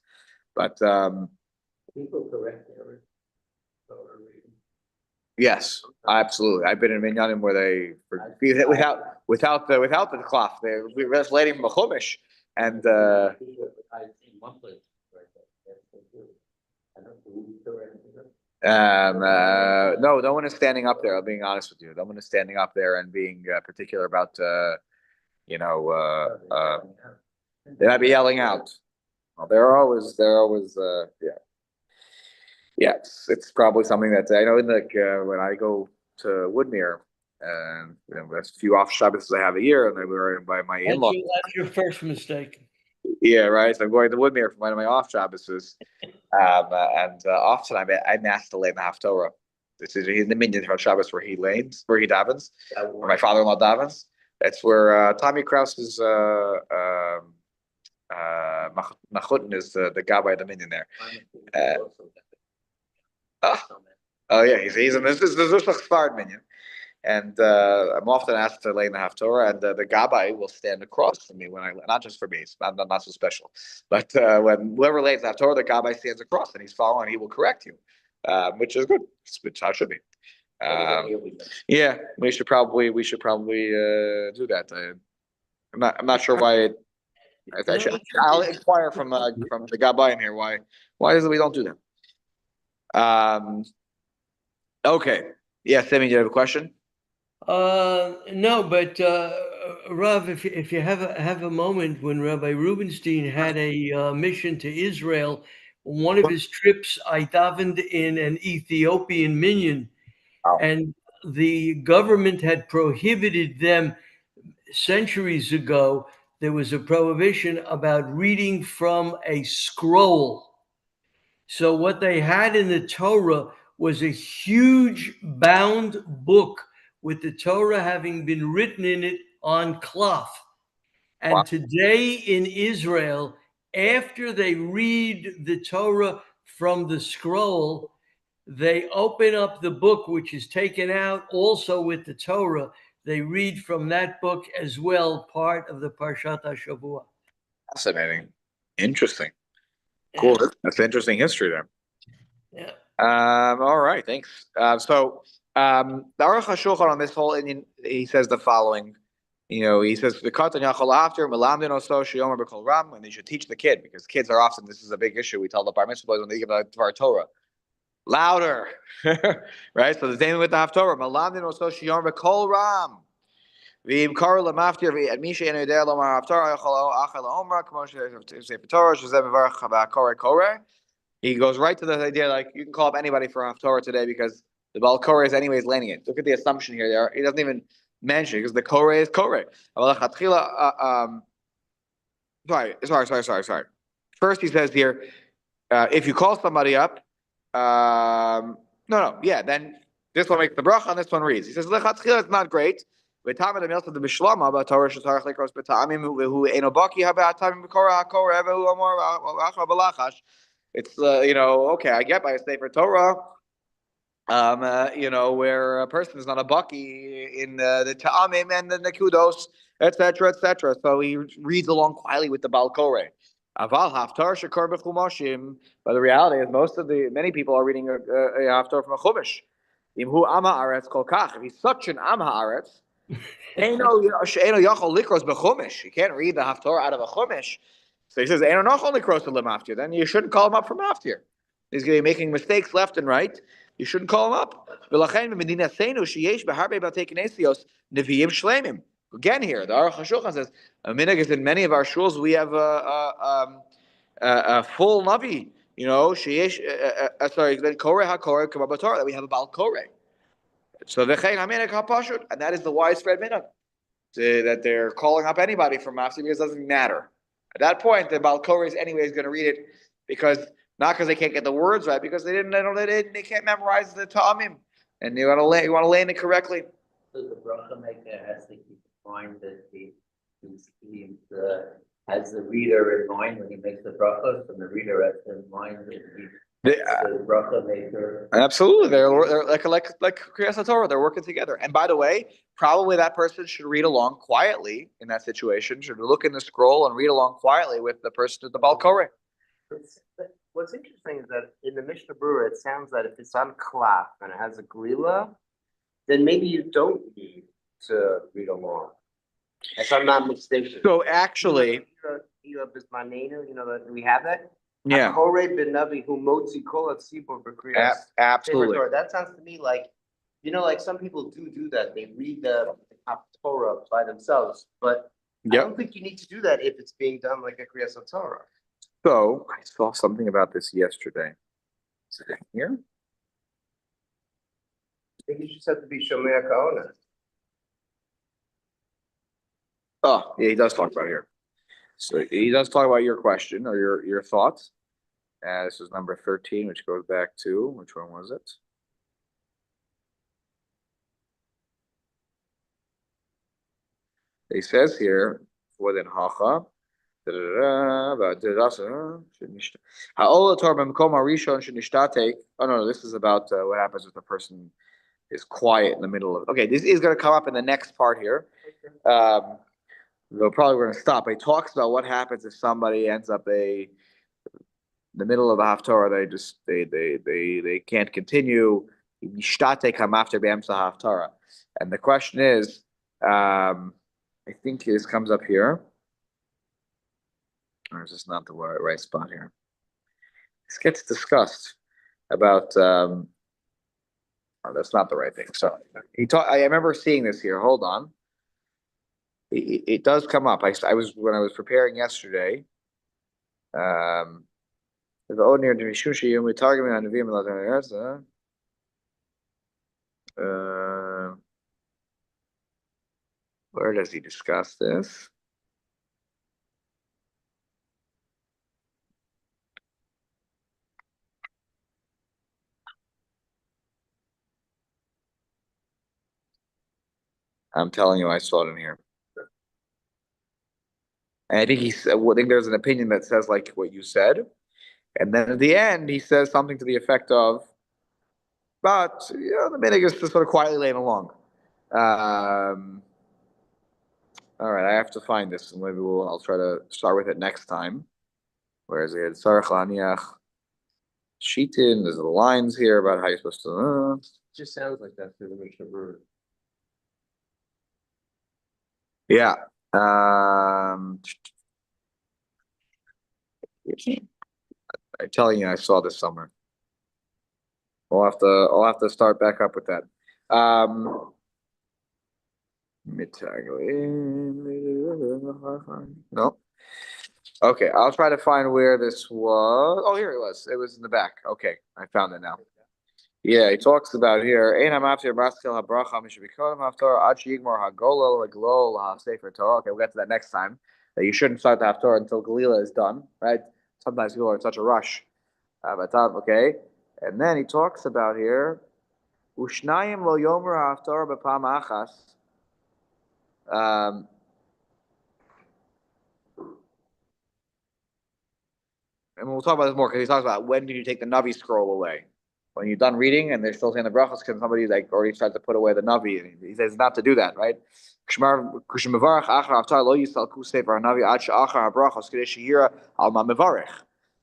but
People correct their Torah reading.
yes, absolutely. I've been in minyanim where they without the cloth, they're translating from a chumash, and
I've seen one place right there. I don't know who corrected it.
no one is standing up there. I'm being honest with you. No one is standing up there and being particular about they might be yelling out. Well, they're always yeah. It's probably something that I know when I go to Woodmere, and there's a few off Shabbos I have a year, and they were by my in-law.
That's your first mistake.
Yeah, right. So I'm going to Woodmere for one of my off Shabbases, and often I mass to lay in the Haftorah. This is in the minyan for Shabbos where he davens, where my father-in-law davens. That's where Tommy Krause's Machutin is the gabbai of the minyan there. Oh yeah, he's in this is the Zushach Sfard minyan. And I'm often asked to lay in the Haftorah, and the gabbai will stand across from me when not just for me, it's not so special, but when whoever lays the Haftorah, the gabbai stands across and he's following, he will correct you, which is good. It's how it should be. Yeah, we should probably do that. I'm not sure why. I'll inquire from the gabbai in here why is it we don't do that. Okay. Yeah, Sammy, do you have a question?
No, but Rav, if you have a moment when Rabbi Rubenstein had a mission to Israel, one of his trips, I davened in an Ethiopian minyan, and the government had prohibited them centuries ago. There was a prohibition about reading from a scroll. So what they had in the Torah was a huge bound book with the Torah having been written in it on cloth. And today in Israel, after they read the Torah from the scroll, they open up the book, which is taken out also with the Torah. They read from that book as well, part of the Parshat HaShavua.
Fascinating. Interesting. Cool. Yeah. That's interesting history there.
Yeah.
All right. Thanks. So the Aruch HaShulchan on this whole Indian, he says the following. He says the katan yachol after melamdin oso sheyomer b'kol ram, and you should teach the kid because kids are often, this is a big issue. We tell the bar mitzvah boys when they give the Torah, louder, right? So the same with the Haftorah, melamdin oso sheyomer b'kol ram. V'im kar lemaftir v'admisha enu yedei lomar Haftorah yachol achal omra k'mo she'sefer Torah shezeh mevarach ha'koreh koreh. He goes right to the idea like you can call up anybody for Haftorah today because the Bal Koreh is anyways landing it. Look at the assumption here. He doesn't even mention it because the Koreh is Koreh. Sorry. First he says here, if you call somebody up, then this one makes the bracha and this one reads. He says, Lechatchila is not great. It's okay, I get by a Sefer Torah, where a person is not a baki in the ta'amim and the nekudos, etc. So he reads along quietly with the Bal Koreh. Aval haftar shekar b'chumashim. But the reality is, many people are reading a haftar from a chumash. Imhu ama aretz kol kach. If he's such an am haaretz, eino yachol likros b'chumash. You can't read the haftar out of a chumash. So he says, eino nachol likros lemaftir. Then you shouldn't call him up for maftir. He's going to be making mistakes left and right. You shouldn't call him up. V'lachein b'medinaseinu sheyesh b'harbe b'atei knesios neviim shleimim. Again, here the Aruch HaShulchan says, a minhag is in many of our shuls we have a full navi. You know, sheyesh. Then koreh hakoreh k'ma b'torah, that we have a bal koreh. So v'chein haminhag hapashut, and that is the widespread minhag, that they're calling up anybody from maftir because it doesn't matter. At that point, the bal koreh is anyways going to read it because. Not because they can't get the words right, because they can't memorize the ta'amim, and you want to land it correctly.
So the bracha maker has to keep in mind that he has the reader in mind when he makes the brachos, and the reader has in mind that the bracha maker.
Absolutely, they're like Kriyas Torah. They're working together. And by the way, probably that person should read along quietly in that situation. Should look in the scroll and read along quietly with the person at the Bal Koreh.
What's interesting is that in the Mishnah Berurah, it sounds that if it's on klaf and it has a glila, then maybe you don't need to read along. If I'm not mistaken.
So actually,
You know that we have that.
yeah,
Koreh ben Navi who motzi kol hatzibur b'kriyas.
absolutely.
That sounds to me like, like some people do that. They read the Torah by themselves, but I don't think you need to do that if it's being done like a Kriyas Torah.
So I saw something about this yesterday. Is it in here?
I think you just have to be Shomer Kaona.
Oh, yeah, he does talk about it here. So he does talk about your question or your thoughts. This is number 13, which goes back to, which one was it? He says here, within Hacha, oh no, this is about what happens if the person is quiet in the middle of. Okay, this is going to come up in the next part here. Though probably we're going to stop. He talks about what happens if somebody ends up in the middle of a haftarah. They can't continue. Haftarah, and the question is, I think this comes up here. Or is this not the right spot here? This gets discussed about. Oh, that's not the right thing. So I remember seeing this here. Hold on. It does come up. I was when I was preparing yesterday. The Odnir to Mishushi, and we target on the where does he discuss this? I'm telling you, I saw it in here. And I think I think there's an opinion that says like what you said. And then at the end, he says something to the effect of, but the minhag is just sort of quietly laying along. All right, I have to find this, and maybe I'll try to start with it next time. Where is it? Sarach laniach shitin. There's the lines here about how you're supposed to.
It just sounds like that's the Mishnah Berurah.
Yeah. I'm telling you, I saw this somewhere. I'll have to start back up with that. No. Okay, I'll try to find where this was. Oh, here it was. It was in the back. Okay, I found it now. Yeah, he talks about here. Okay, we'll get to that next time. That you shouldn't start the haftarah until Galila is done, right? Sometimes people are in such a rush. Okay, and then he talks about here. Ushnayim lo yomer haftarah b'pam achas. And we'll talk about this more because he talks about when did you take the Navi scroll away. when you're done reading and they're still saying the brachas, because somebody like already tried to put away the navi, and he says not to do that, right?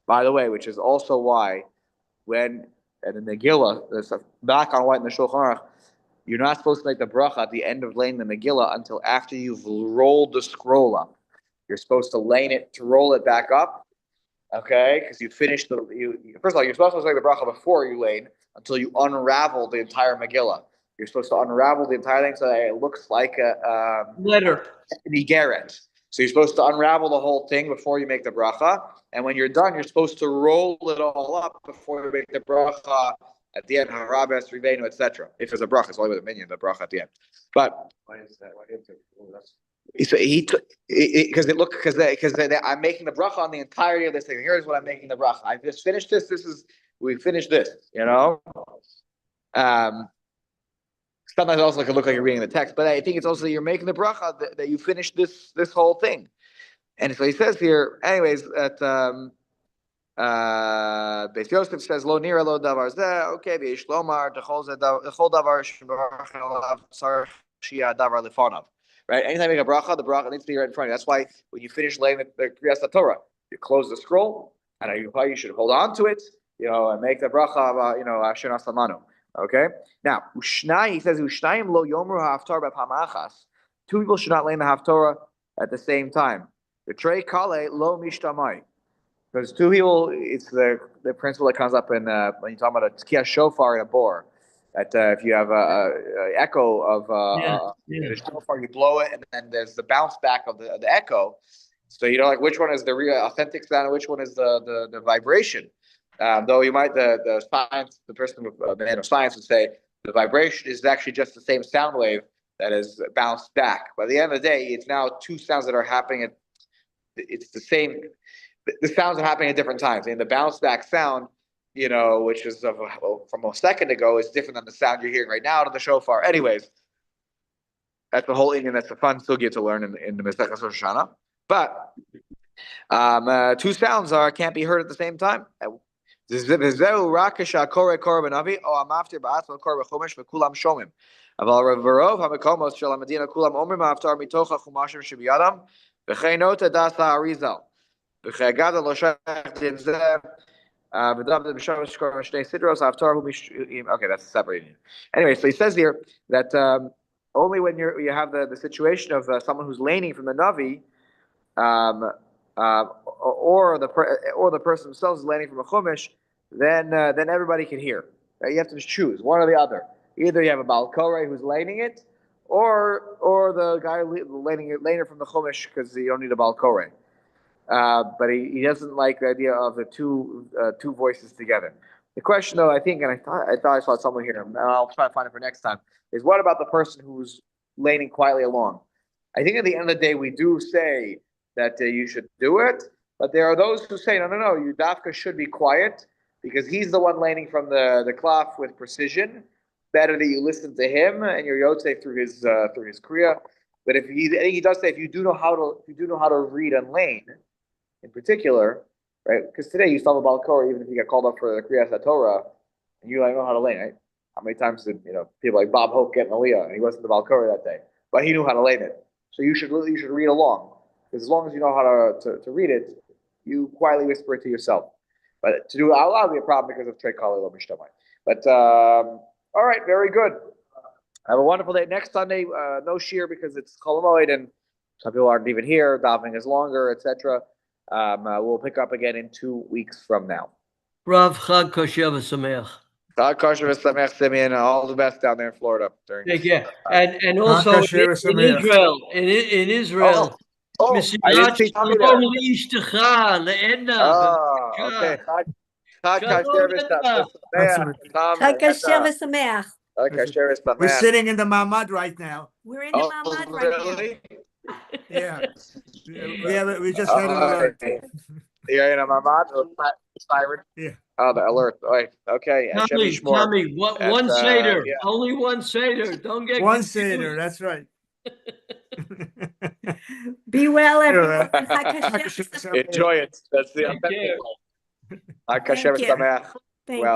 By the way, which is also why when in the Megillah, there's black on white in the Shulchan Aruch, you're not supposed to make the bracha at the end of laying the Megillah until after you've rolled the scroll up. You're supposed to roll it back up, okay? Because you finished first of all, you're supposed to make the bracha before you lay until you unravel the entire Megillah. You're supposed to unravel the entire thing so that it looks like a
letter.
An igeret. So you're supposed to unravel the whole thing before you make the bracha, and when you're done, you're supposed to roll it all up before you make the bracha at the end. Harabes, Rivenu, etc. If there's a bracha, it's only with a minion, the bracha at the end. But why is that? Why is it? So because I'm making the bracha on the entirety of this thing. Here's what I'm making the bracha. I just finished this. We finished this. Sometimes also it can look like you're reading the text, but I think it's also that you're making the bracha that you finished this whole thing. And so he says here, anyways, that Beis Yosef says lo nira lo davar zeh. Okay, v'yesh lomar dechol davar shemar tzarich shia davar lefanav. Right? Anytime you make a bracha, the bracha needs to be right in front of you. That's why when you finish laying the Kriyas Torah, you close the scroll, and you should hold on to it, and make the bracha, Asher Nasamanu. Okay. Now, Ushnai, he says, Ushnayim lo yomru haftar b'pamachas. Two people should not lay in the haftarah at the same time. The trey kale lo mishtamai. Because two people, it's the principle that comes up in when you talk about a tkiyah shofar in a bor. That if you have a echo of the shofar, you blow it, and then there's the bounce back of the echo. So like which one is the real authentic sound, and which one is the vibration. Though you might the man of science would say the vibration is actually just the same sound wave that is bounced back. By the end of the day, it's now two sounds that are happening it's the same. The sounds are happening at different times. And the bounce back sound, which is from a second ago, is different than the sound you're hearing right now out of the shofar. Anyways, that's the whole thing, and that's the fun sugya to learn in the Masechah Rosh Hashanah. But two sounds can't be heard at the same time. וזהו רק כשהקורא קורא בנביא או המפטיר בעצמו קורא בחומש וכולם שומעים. אבל ברוב המקומות של המדינה כולם אומרים ההפטר מתוך החומשים שבידם וכן נוטה דעת האריזל. וכאגד לא שייך דין זה ודאבד בשם שקורא שני סדרות ההפטר הוא okay, that's separating. Anyway, so he says here that only when you have the situation of someone who's laning from the Navi or the person themselves is landing from a chumash, then everybody can hear. You have to just choose one or the other. Either you have a Baal Koreh who's laning it, or the guy laning it later from the chumash because you don't need a Baal Koreh. But he doesn't like the idea of the two voices together. The question, though, I think, and I thought I saw someone here, and I'll try to find it for next time, is what about the person who's laning quietly along? I think at the end of the day, we do say that you should do it, but there are those who say, no, you dafka should be quiet because he's the one laning from the cloth with precision. Better that you listen to him and your yotzei through his kriya. But I think he does say if you do know how to read and lane, in particular, right? Because today you still have a Baal Korah, even if you get called up for the Kriyas Torah, and you know how to lane, right? How many times did people like Bob Hope get an aliyah and he wasn't the Baal Korah that day, but he knew how to lane it. So you should read along. Because as long as you know how to read it, you quietly whisper it to yourself. But to do it out loud would be a problem because of Trey Kali Lo Mishtamai. But all right, very good. Have a wonderful day. Next Sunday, no shear because it's Chol Hamoed and some people aren't even here. Davening is longer, etc. We'll pick up again in 2 weeks from now.
Rav Chag Kosher V'Sameach.
Chag Kosher V'Sameach, Simeon. All the best down there in Florida.
Take care. And also in Israel.
I didn't see Tommy there. Okay.
We're sitting in the mamad right now.
We're in the mamad right now.
Yeah. We just had an alert.
You're in a mamad or siren?
Yeah.
Oh, the alert. Okay.
Tommy, one Seder. Yeah. Only one Seder. Don't get
one Seder. That's right.
Be well, everyone.
Enjoy it. That's the authentic one. Well.